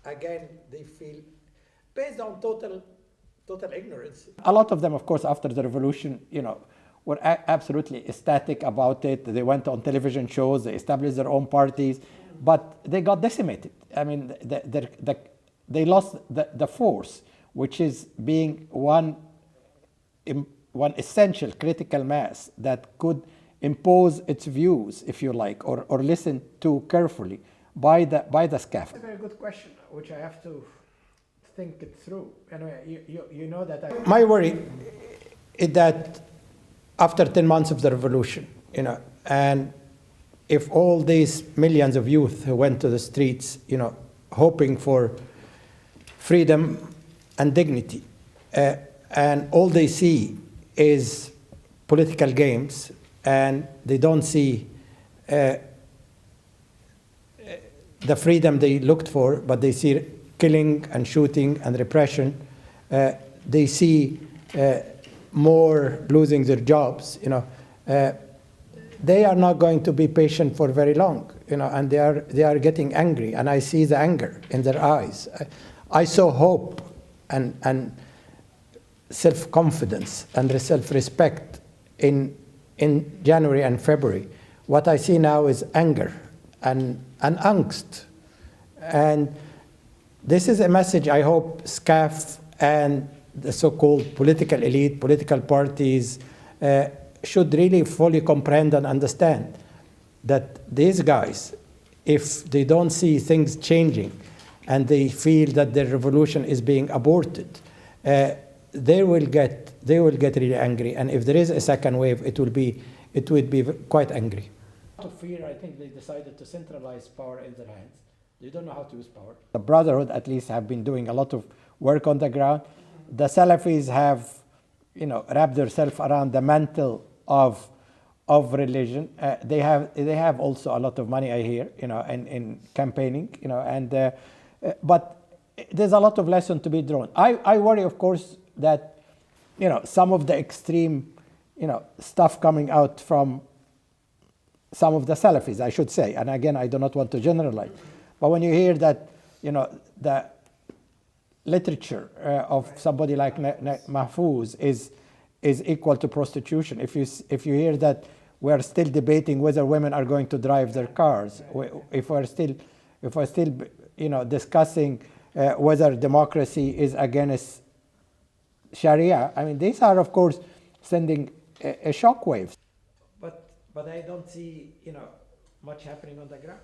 again, they feel, based on total ignorance. A lot of them, of course, after the revolution, were absolutely ecstatic about it. They went on television shows, they established their own parties, but they got decimated. I mean, they lost the force, which is being one essential critical mass that could impose its views, if you like, or listen to carefully by the SCAF. That's a very good question, which I have to think it through. Anyway, you know that my worry is that after 10 months of the revolution, and if all these millions of youth who went to the streets, hoping for freedom and dignity, and all they see is political games, and they don't see the freedom they looked for, but they see killing and shooting and repression. They see more losing their jobs. They are not going to be patient for very long. And they are getting angry, and I see the anger in their eyes. I saw hope and self-confidence and self-respect in January and February. What I see now is anger and angst. And this is a message I hope SCAF and the so-called political elite, political parties, should really fully comprehend and understand that these guys, if they don't see things changing and they feel that their revolution is being aborted, they will get really angry. And if there is a second wave, it would be quite angry. Out of fear, I think they decided to centralize power in their hands. They don't know how to use power. The Brotherhood, at least, have been doing a lot of work on the ground. The Salafis have, wrapped themselves around the mantle of religion. They have also a lot of money, I hear, in campaigning, but there's a lot of lesson to be drawn. I worry, of course, that, some of the extreme, stuff coming out from some of the Salafis, I should say, and again, I do not want to generalize, but when you hear that, the literature of somebody like Mahfouz is equal to prostitution. If you hear that we are still debating whether women are going to drive their cars, if we're still discussing whether democracy is against Sharia, I mean, these are, of course, sending a shockwave. But I don't see much happening on the ground.